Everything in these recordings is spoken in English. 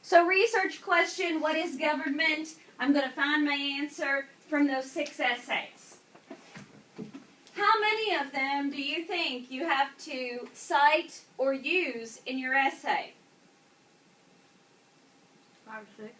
So research question, what is government? I'm going to find my answer from those 6 essays. How many of them do you think you have to cite or use in your essay? 5 or 6.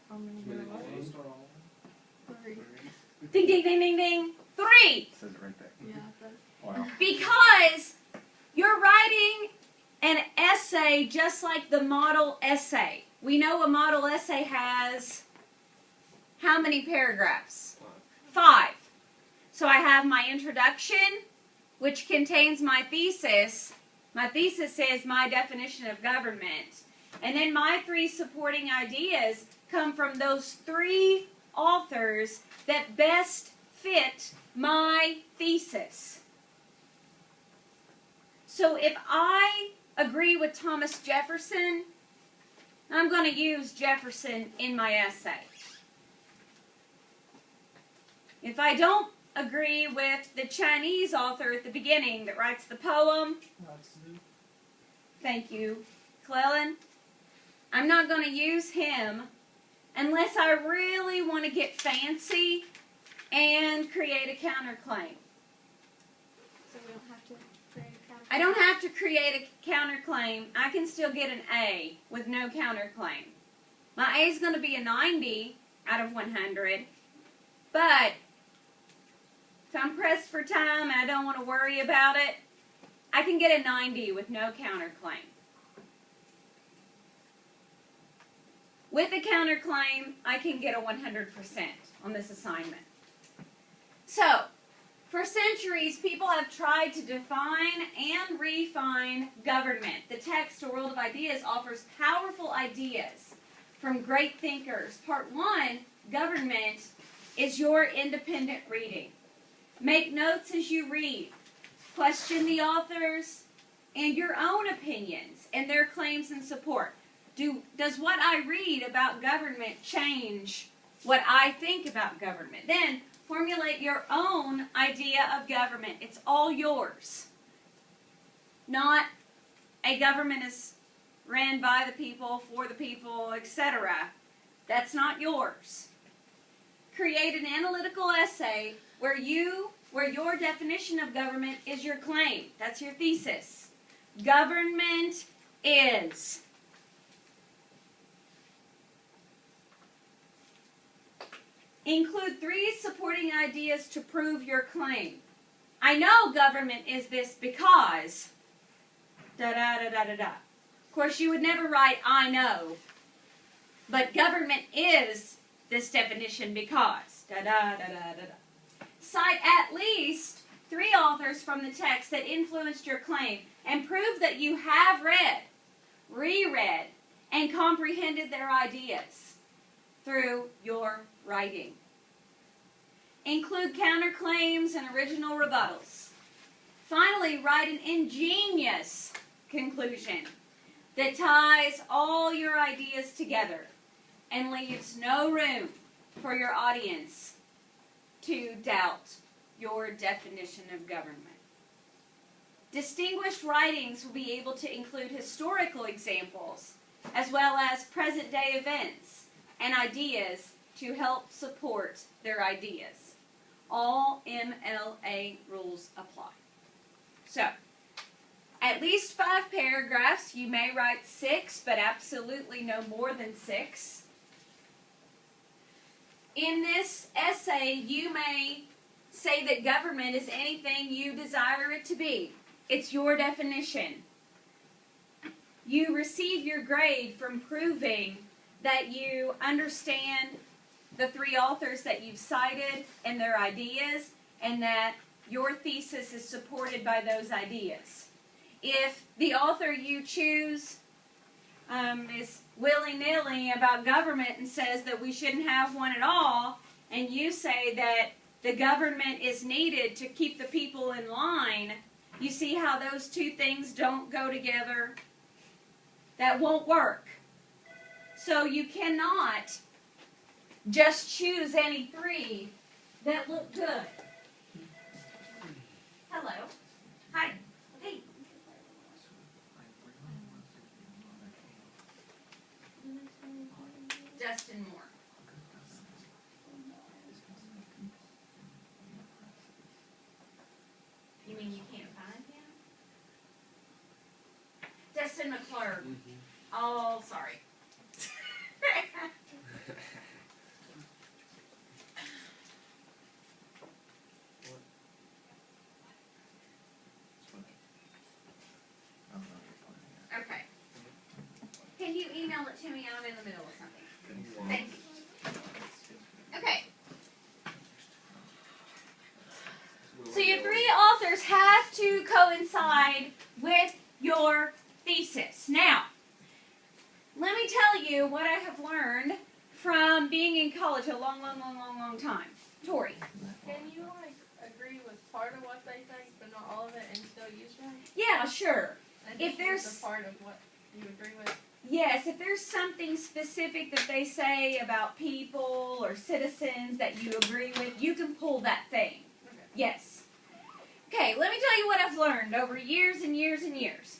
How many do I like? 3. Ding, ding, ding, ding, ding. 3. It says it right there. Yeah, but Wow. Because you're writing an essay just like the model essay. We know a model essay has how many paragraphs? 5. So I have my introduction, which contains my thesis. My thesis is my definition of government. And then my 3 supporting ideas come from those 3 authors that best fit my thesis. So if I agree with Thomas Jefferson, I'm going to use Jefferson in my essay. If I don't agree with the Chinese author at the beginning that writes the poem, thank you, Clellan, I'm not going to use him unless I really want to get fancy and create a counterclaim. so we don't have to create a counter. I don't have to create a counterclaim. I can still get an A with no counterclaim. My A is going to be a 90 out of 100, but if I'm pressed for time and I don't want to worry about it, I can get a 90 with no counterclaim. With a counterclaim, I can get a 100% on this assignment. So, for centuries, people have tried to define and refine government. The text, A World of Ideas, offers powerful ideas from great thinkers. Part 1, government, is your independent reading. Make notes as you read. Question the authors and your own opinions and their claims and support. Does what I read about government change what I think about government? Then formulate your own idea of government. It's all yours. Not a government is ran by the people, for the people, etc. That's not yours. Create an analytical essay where your definition of government is your claim. That's your thesis. Government is. Include 3 supporting ideas to prove your claim. I know government is this because da-da-da-da-da-da. Of course, you would never write, I know. But government is this definition because da-da-da-da-da-da. Cite at least 3 authors from the text that influenced your claim and prove that you have read, reread, and comprehended their ideas through your writing. Include counterclaims and original rebuttals. Finally, write an ingenious conclusion that ties all your ideas together and leaves no room for your audience to doubt your definition of government. Distinguished writings will be able to include historical examples as well as present-day events and ideas to help support their ideas. All MLA rules apply. So, at least 5 paragraphs. You may write 6, but absolutely no more than 6. In this essay, you may say that government is anything you desire it to be. It's your definition. You receive your grade from proving that you understand the 3 authors that you've cited and their ideas, and that your thesis is supported by those ideas. If the author you choose is willy-nilly about government and says that we shouldn't have one at all, and you say that the government is needed to keep the people in line, you see how those 2 things don't go together? That won't work. So you cannot just choose any 3 that look good. Hello. Hi. Hey. Dustin Moore. You mean you can't find him? Dustin McClurg. Oh, sorry. Okay. Can you email it to me? I'm in the middle of something. Thank you. Okay. So your three authors have to coincide with your thesis. Now, let me tell you what I have learned from being in college a long time. Tori. Can you agree with part of what they think, but not all of it, and still use one? Yeah, sure. And If just use there's- the part of what you agree with. Yes, if there's something specific that they say about people or citizens that you agree with, you can pull that thing. Okay. Yes. Okay, let me tell you what I've learned over years and years and years.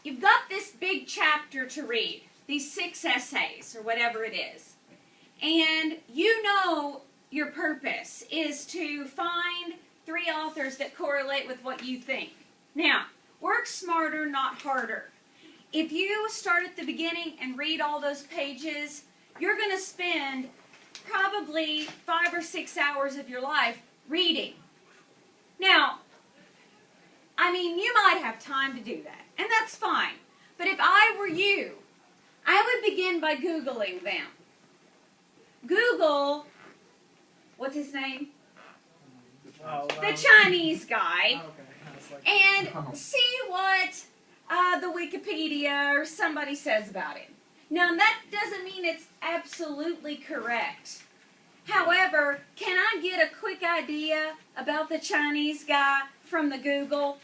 You've got this big chapter to read, these 6 essays or whatever it is. And you know your purpose is to find 3 authors that correlate with what you think. Now, work smarter, not harder. If you start at the beginning and read all those pages, you're going to spend probably 5 or 6 hours of your life reading. Now, I mean, you might have time to do that, and that's fine. But if I were you, I would begin by Googling them. Google, what's his name? The Chinese guy. And see what the Wikipedia or somebody says about him. Now, that doesn't mean it's absolutely correct. However, can I get a quick idea about the Chinese guy from the Google?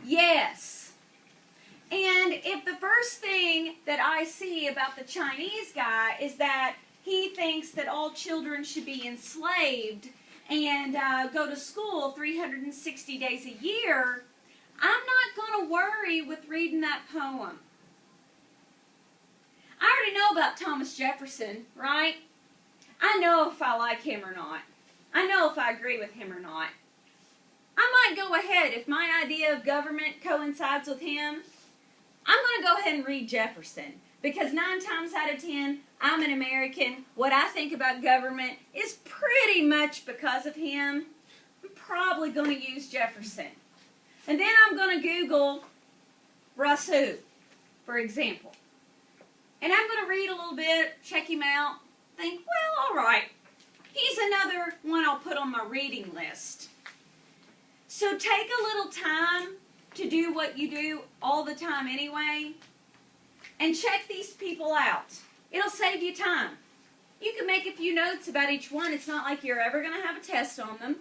Yes. And if the first thing that I see about the Chinese guy is that he thinks that all children should be enslaved and go to school 360 days a year, I'm not going to worry with reading that poem. I already know about Thomas Jefferson, right? I know if I like him or not. I know if I agree with him or not. I might go ahead, if my idea of government coincides with him, I'm going to go ahead and read Jefferson. Because 9 times out of 10, I'm an American. What I think about government is pretty much because of him. I'm probably going to use Jefferson. And then I'm going to Google Rousseau, for example. And I'm going to read a little bit, check him out, think, well, all right. He's another one I'll put on my reading list. So take a little time to do what you do all the time anyway, and check these people out. It'll save you time. You can make a few notes about each one. It's not like you're ever going to have a test on them.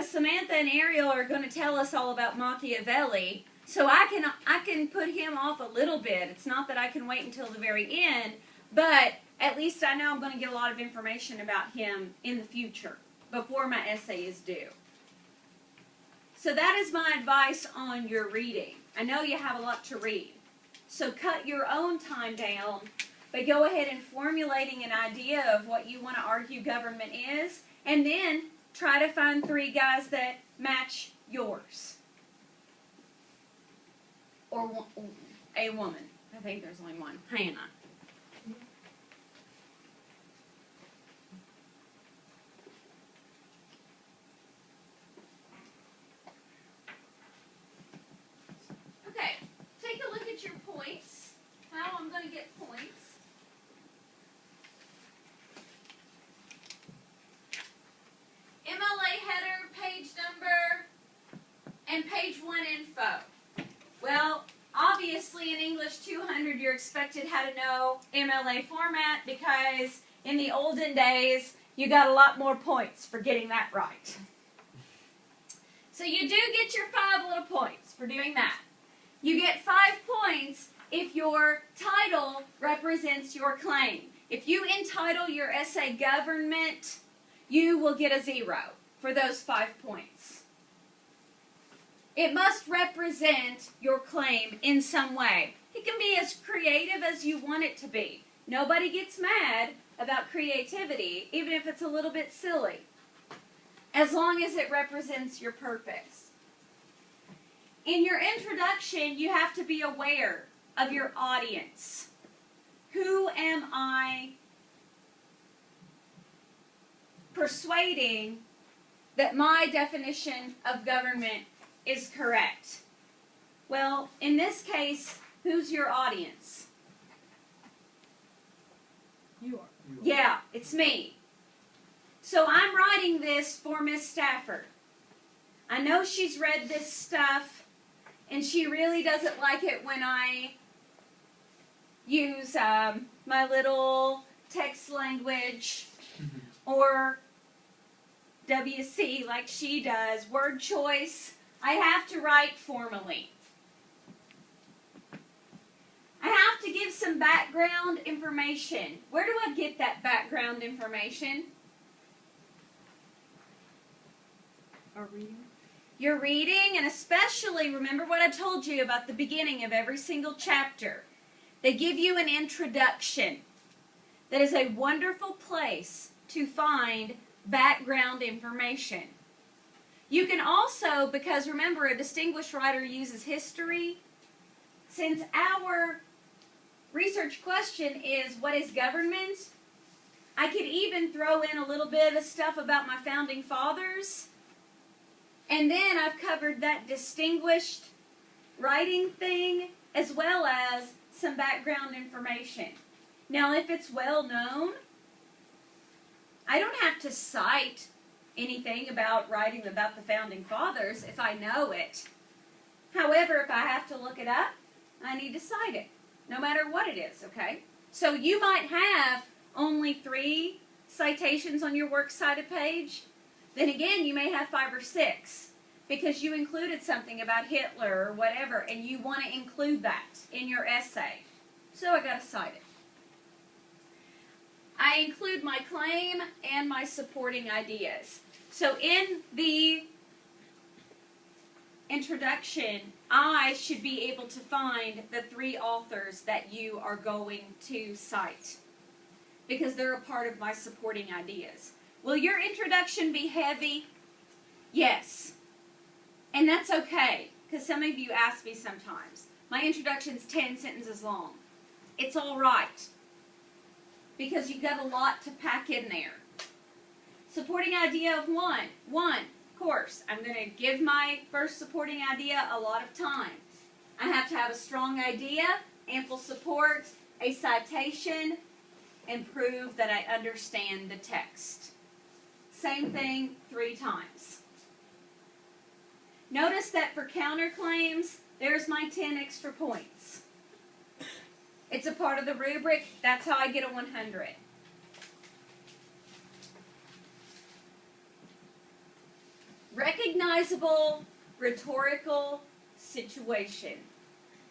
Samantha and Ariel are going to tell us all about Machiavelli, so I can put him off a little bit. It's not that I can wait until the very end, but at least I know I'm going to get a lot of information about him in the future, before my essay is due. So that is my advice on your reading. I know you have a lot to read. So cut your own time down, but go ahead and formulating an idea of what you want to argue government is, and then try to find 3 guys that match yours. Or a woman. I think there's only one. Hannah. Okay, take a look at your points. How I'm going to get points. MLA header, page number, and page 1 info. Well, obviously in English 200 you're expected how to know MLA format because in the olden days you got a lot more points for getting that right. So you do get your 5 little points for doing that. You get 5 points if your title represents your claim. If you entitle your essay Government, you will get a 0 for those 5 points. It must represent your claim in some way. It It can be as creative as you want it to be. Nobody gets mad about creativity, even if it's a little bit silly, as long as it represents your purpose. In your introduction, you have to be aware of your audience. Who am I persuading that my definition of government is correct? Well, in this case, who's your audience? You are. Yeah, it's me. So I'm writing this for Miss Stafford. I know she's read this stuff, and she really doesn't like it when I use my little text language or WC like she does. Word choice, I have to write formally. I have to give some background information. Where do I get that background information? Our reading. You're reading, and especially remember what I told you about the beginning of every single chapter. They give you an introduction. That is a wonderful place to find background information. You can also, because remember, a distinguished writer uses history, since our research question is, what is government? I could even throw in a little bit of stuff about my founding fathers. And then I've covered that distinguished writing thing as well as some background information. Now, if it's well known, I don't have to cite anything about writing about the founding fathers if I know it. However, if I have to look it up, I need to cite it, no matter what it is, okay? So you might have only 3 citations on your works cited page. Then again, you may have 5 or 6 because you included something about Hitler or whatever, and you want to include that in your essay. So I got to cite it. I include my claim and my supporting ideas. So in the introduction, I should be able to find the 3 authors that you are going to cite because they're a part of my supporting ideas. Will your introduction be heavy? Yes. And that's okay, because some of you ask me sometimes. My introduction's 10 sentences long. It's all right, because you've got a lot to pack in there. Supporting idea of one. Of course, I'm going to give my first supporting idea a lot of time. I have to have a strong idea, ample support, a citation, and prove that I understand the text. Same thing 3 times. Notice that for counterclaims, there's my 10 extra points. It's a part of the rubric. That's how I get a 100. Recognizable rhetorical situation.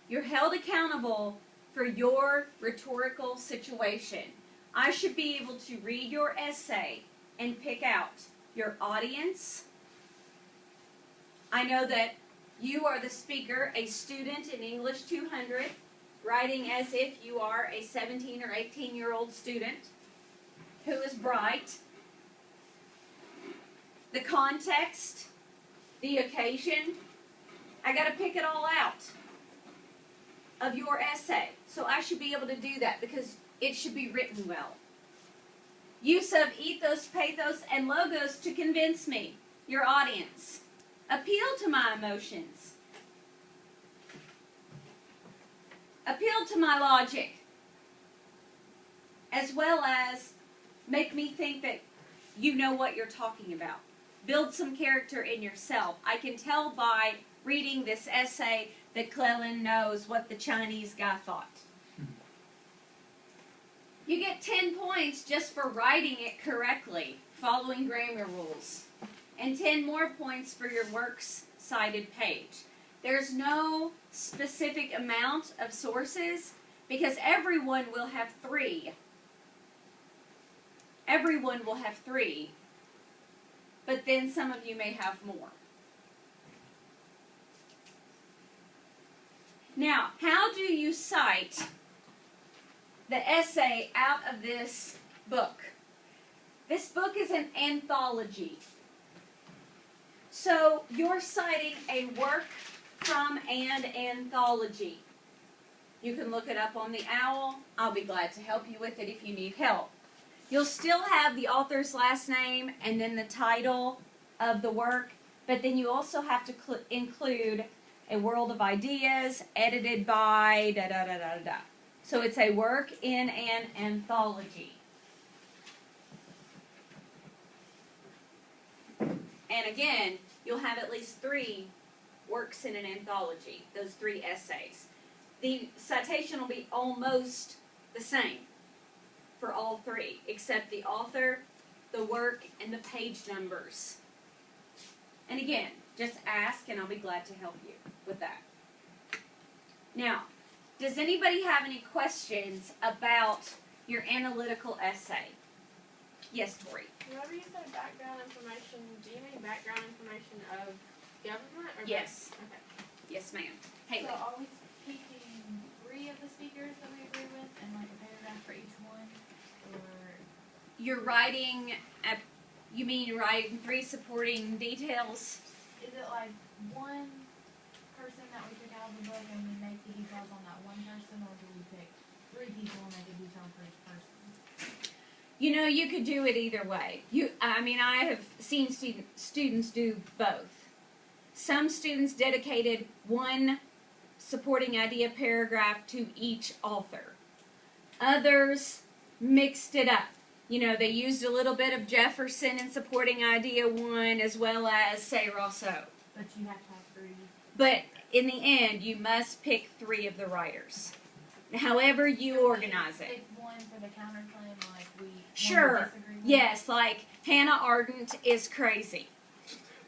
You're held accountable for your rhetorical situation. I should be able to read your essay and pick out your audience. I know that you are the speaker, a student in English 200, writing as if you are a 17 or 18-year-old student who is bright. The context, the occasion, I got to pick it all out of your essay. So I should be able to do that because it should be written well. Use of ethos, pathos, and logos to convince me, your audience. Appeal to my emotions. Appeal to my logic. As well as make me think that you know what you're talking about. Build some character in yourself. I can tell by reading this essay that Cleland knows what the Chinese guy thought. You get 10 points just for writing it correctly, following grammar rules. And 10 more points for your works cited page. There's no specific amount of sources because everyone will have 3. Everyone will have 3. But then some of you may have more. Now, how do you cite the essay out of this book? This book is an anthology. So you're citing a work from an anthology. You can look it up on the OWL. I'll be glad to help you with it if you need help. You'll still have the author's last name and then the title of the work, but then you also have to include a world of ideas, edited by, da-da-da-da-da. So it's a work in an anthology. And again, you'll have at least 3 works in an anthology, those 3 essays. The citation will be almost the same for all 3, except the author, the work, and the page numbers. And again, just ask and I'll be glad to help you with that. Now, does anybody have any questions about your analytical essay? Yes, Tori. Whenever you say background information, do you mean background information of government? Or Yes. Okay. Yes, ma'am. Haley. So always picking 3 of the speakers that we agree with and like a paragraph for each one? Or You're writing, you mean you're writing 3 supporting details? is it like one person that we pick out of the book and we make the details on that one person, or do we pick 3 people and make a detail for each person? You know, you could do it either way. I have seen students do both. Some students dedicated 1 supporting idea paragraph to each author. Others mixed it up. You know, they used a little bit of Jefferson in supporting idea 1 as well as, say, Rousseau. But you have to have 3. But in the end, you must pick 3 of the writers. However you organize it. Pick one for the counterclaim, like we Sure. disagree with. Yes, like Hannah Ardent is crazy.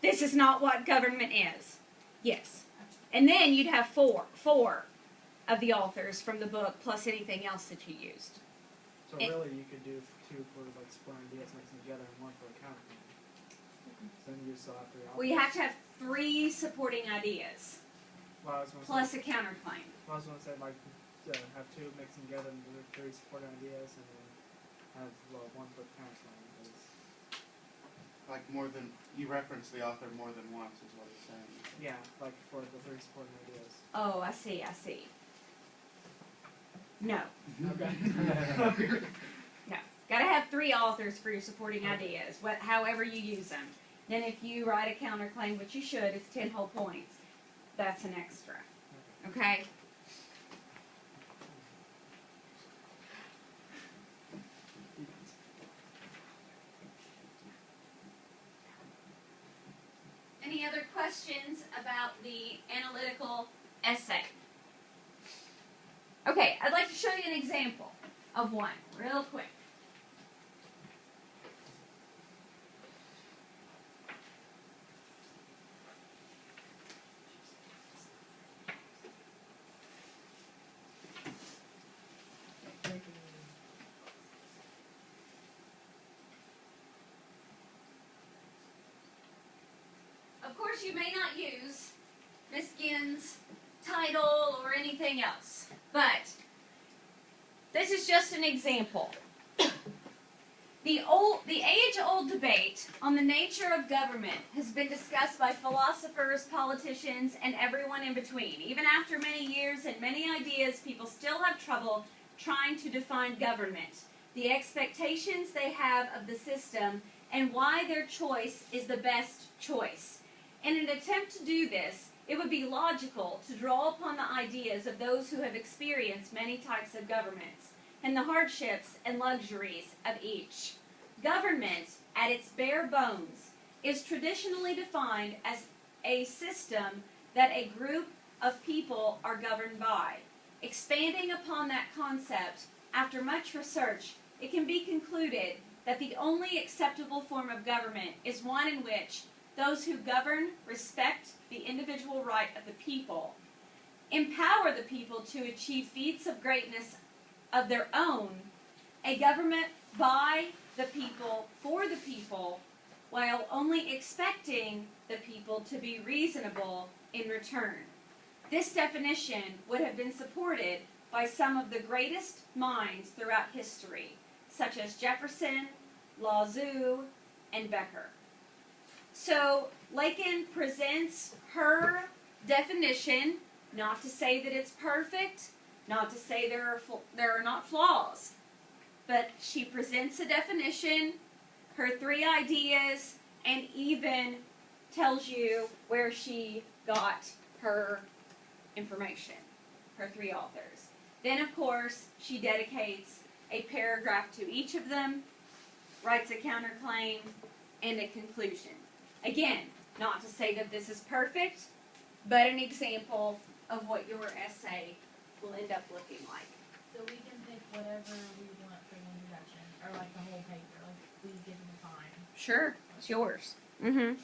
This is not what government is. Yes. And then you'd have four of the authors from the book plus anything else that you used. So really, you could do 2 for like supporting ideas mixing together and 1 for a counterclaim. So then you still have 3 authors. Well, you have to have 3 supporting ideas Well, I was gonna plus say, a counterclaim. I was gonna say like have 2 mixing together and do 3 supporting ideas, and then have 1 for the counterclaim. Like more than, you reference the author more than once is what it's saying. Yeah, like for the 3 supporting ideas. Oh, I see. No. Okay. No. Gotta have 3 authors for your supporting ideas, however you use them. Then if you write a counterclaim, which you should, it's 10 whole points. That's an extra. Okay? Any other questions about the analytical essay? Okay, I'd like to show you an example of one, real quick. Of course, you may not use Miss Ginn's title or anything else, but this is just an example. The age-old debate on the nature of government has been discussed by philosophers, politicians, and everyone in between. Even after many years and many ideas, people still have trouble trying to define government, the expectations they have of the system, and why their choice is the best choice. In an attempt to do this, it would be logical to draw upon the ideas of those who have experienced many types of governments and the hardships and luxuries of each. Government, at its bare bones, is traditionally defined as a system that a group of people are governed by. Expanding upon that concept, after much research, it can be concluded that the only acceptable form of government is one in which those who govern respect the individual right of the people, empower the people to achieve feats of greatness of their own, a government by the people for the people, while only expecting the people to be reasonable in return. this definition would have been supported by some of the greatest minds throughout history, such as Jefferson, Lazoo, and Becker. So Lakin presents her definition, not to say that it's perfect, not to say there are not flaws, but she presents a definition, her 3 ideas, and even tells you where she got her information, her 3 authors. Then, of course, she dedicates a paragraph to each of them, writes a counterclaim, and a conclusion. Again, not to say that this is perfect, but an example of what your essay will end up looking like. So we can pick whatever we want for the introduction, or like the whole paper, like we give them time. Sure, it's yours. Mm-hmm.